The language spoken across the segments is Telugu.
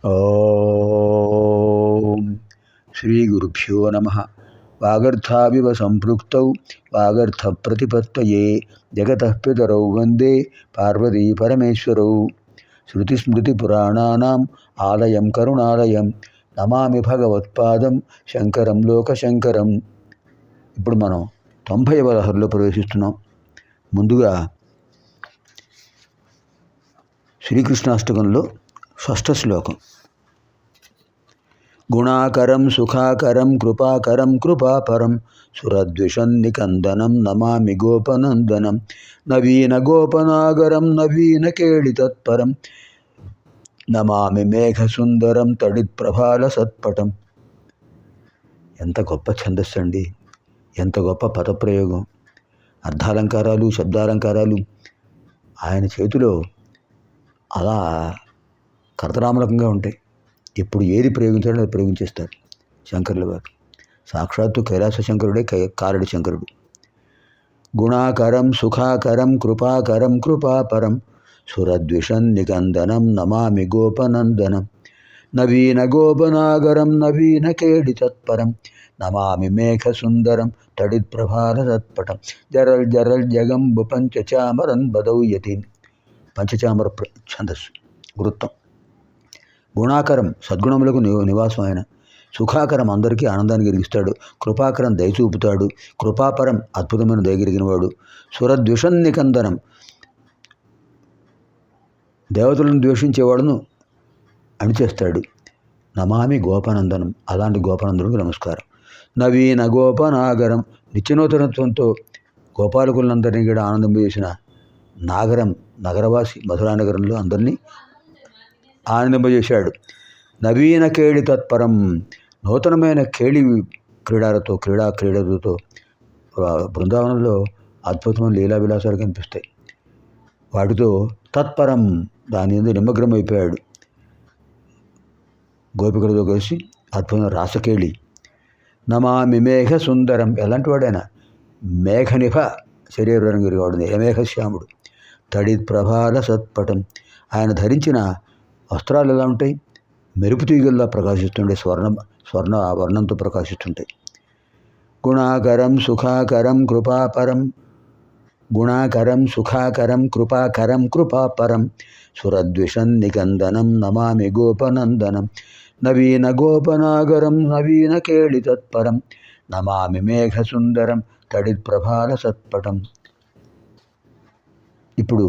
ఓం శ్రీ గురుభ్యో నమః. వాగర్థావివ సంపృక్తౌ వాగర్థ ప్రతిపత్తయే జగతః పితరౌ వందే పార్వతీ పరమేశ్వరౌ. శృతిస్మృతిపురాణానాం ఆలయం కరుణాలయం నమామి భగవత్పాదం శంకరం లోకశంకరం. ఇప్పుడు మనం 90వ లహరిలో ప్రవేశిస్తున్నాం. ముందుగా శ్రీకృష్ణాష్టకంలో షష్ఠ శ్లోకం. గుణాకరం సుఖాకరం కృపాకరం కృపాపరం సురద్విషం నికందనం నమామి గోపనందనం నవీన గోపనాగరం నవీన కేళి తత్పరం నమామి మేఘసుందరం తడిత్ ప్రభాల సత్పటం. ఎంత గొప్ప ఛందస్సు అండి, ఎంత గొప్ప పదప్రయోగం. అర్థాలంకారాలు శబ్దాలంకారాలు ఆయన చేతిలో అలా కరతరామలకంగా ఉంటాయి. ఇప్పుడు ఏది ప్రయోగించాడో అది ప్రయోగించేస్తారు శంకరుల వారు. సాక్షాత్తు కైలాస శంకరుడే కారడి శంకరుడు. గుణాకరం సుఖాకరం కృపాకరం కృపాపరం సురద్విషం నికందనం నమామి గోపనందనం నవీన గోపనాగరం నవీన కేడి తత్పరం నమామి మేఘసుందరం తడిత్ ప్రభాల తత్పటం జరల్ జరల్ జగంబు పంచచామరన్ బదౌ యతీన్. పంచచామర ఛందస్సు వృత్తం. గుణాకరం సద్గుణములకు నివాసం ఆయన. సుఖాకరం అందరికీ ఆనందాన్ని కలిగిస్తాడు. కృపాకరం దయచూపుతాడు. కృపాపరం అద్భుతమైన దయగలిగినవాడు. సురద్విషం నికందనం దేవతలను ద్వేషించేవాడును అణిచేస్తాడు. నమామి గోపనందనం అలాంటి గోపనందనుడికి నమస్కారం. నవీన గోపనాగరం నిత్యనూతనత్వంతో గోపాలకులందరినీ కూడా ఆనందింపజేసిన నాగరం నగరవాసి మధురానగరంలో అందరినీ ఆనందింపజేశాడు. నవీన కేళి తత్పరం నూతనమైన కేళి క్రీడలతో బృందావనంలో అద్భుతమైన లీలా విలాసాలు కనిపిస్తాయి. వాటితో తత్పరం దాని మీద నిమగ్నమైపోయాడు. గోపికలతో కలిసి అద్భుతమైన రాసకేళి. నమామి మేఘ సుందరం ఎలాంటి వాడైనా మేఘనిభ శరీరం వాడు మేఘశ్యాముడు. తడిత్ ప్రభాల సత్పటం ఆయన ధరించిన వస్త్రాలు ఎలా ఉంటాయి? మెరుపు తీగల్లా ప్రకాశిస్తుంటాయి. స్వర్ణ వర్ణంతో ప్రకాశిస్తుంటాయి. గుణాకరం సుఖాకరం కృపాపరం గుణాకరం సుఖాకరం కృపాకరం కృపాపరం సురద్విషం నికందనం నమామి గోపనందనం నవీన గోపనాగరం నవీన కేళి తత్పరం నమామి మేఘసుందరం తడిత్ ప్రభాల సత్పటం. ఇప్పుడు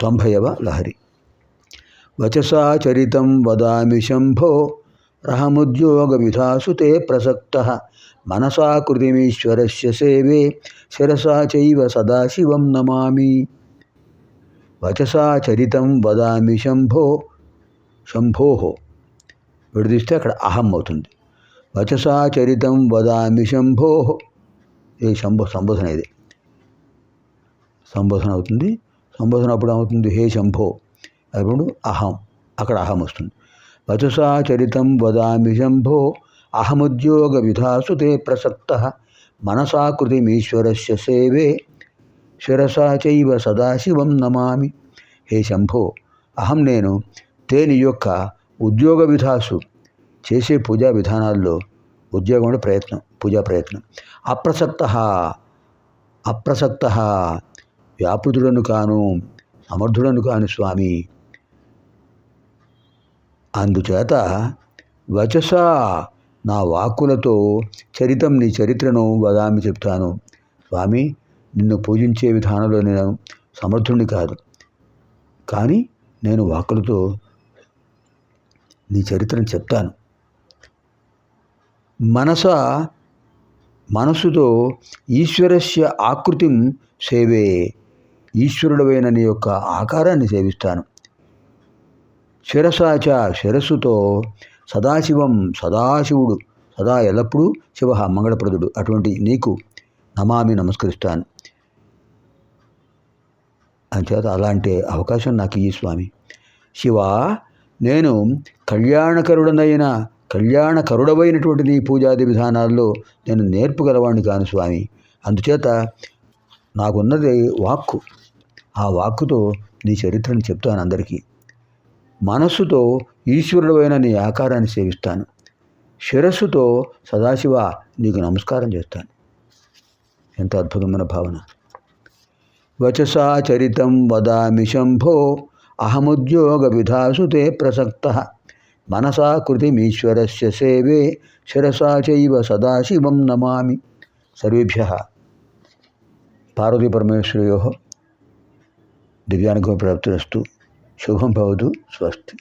90వ లహరి. వచసా చరితం వదామి శంభో రహముద్యోగ విధాసు తే ప్రసక్తః మనసా కృతిమీశ్వరస్య సేవే శిరసా చైవ సదాశివం నమామి. వచసా చరితం వదామి శంభోహో విడదీస్తే అక్కడ అహం అవుతుంది. వచసా చరితం వదామి శంభోహో ఇది సంబోధన. ఇది సంబోధన అవుతుంది. సంబోధన అప్పుడు ఏమవుతుంది? హే శంభో అప్పుడు అహం, అక్కడ అహం వస్తుంది. వచసా చరితం వదామి శంభో అహముద్యోగ విధాసు తే ప్రసక్తః మనసా కృతిమీశ్వరస్య సేవే శిరసా చైవ సదాశివం నమామి. హే శంభో అహం నేను నీ యొక్క ఉద్యోగ విధాసు చేసే పూజా విధానాల్లో ఉద్యోగం అంటే ప్రయత్నం, పూజా ప్రయత్నం. అప్రసక్త వ్యాపృతుడను కాను సమర్థుడను కాను స్వామి. అందుచేత వచస నా వాక్కులతో చరితం నీ చరిత్రను వదామి చెప్తాను. స్వామి నిన్ను పూజించే విధానంలో నేను సమర్థుడిని కాదు, కానీ నేను వాక్కులతో నీ చరిత్రను చెప్తాను. మనసుతో ఈశ్వరస్య ఆకృతిం సేవే ఈశ్వరుడవైన నీ యొక్క ఆకారాన్ని సేవిస్తాను. శిరసాచ శిరస్సుతో సదాశివుడు సదా ఎల్లప్పుడూ శివ మంగళప్రదుడు అటువంటి నీకు నమామి నమస్కరిస్తాను. అంచేత అలాంటి అవకాశం నాకు ఈ స్వామి. శివ నేను కళ్యాణకరుడవైనటువంటి నీ పూజాది విధానాల్లో నేను నేర్పుగలవాడిని కాను స్వామి. అందుచేత నాకున్నది వాక్కు. ఆ వాక్కుతో నీ చరిత్రను చెప్తాను అందరికీ. మనస్సుతో ఈశ్వరుడైన నీ ఆకారాన్ని సేవిస్తాను. శిరస్సుతో సదాశివ నీకు నమస్కారం చేస్తాను. ఎంత అద్భుతమైన భావన. వచసా చరితం వదామి శంభో అహముద్యోగ విధాసు తే ప్రసక్త మనసా కృతిమీశ్వరస్య సేవే శిరసా చైవ సదాశివం నమామి. సర్వేభ్యః పార్వతీపరమేశ్వరయోః దివ్యానుగ్రహ ప్రాప్తిరస్తు. శుభం భవతు. స్వస్తి.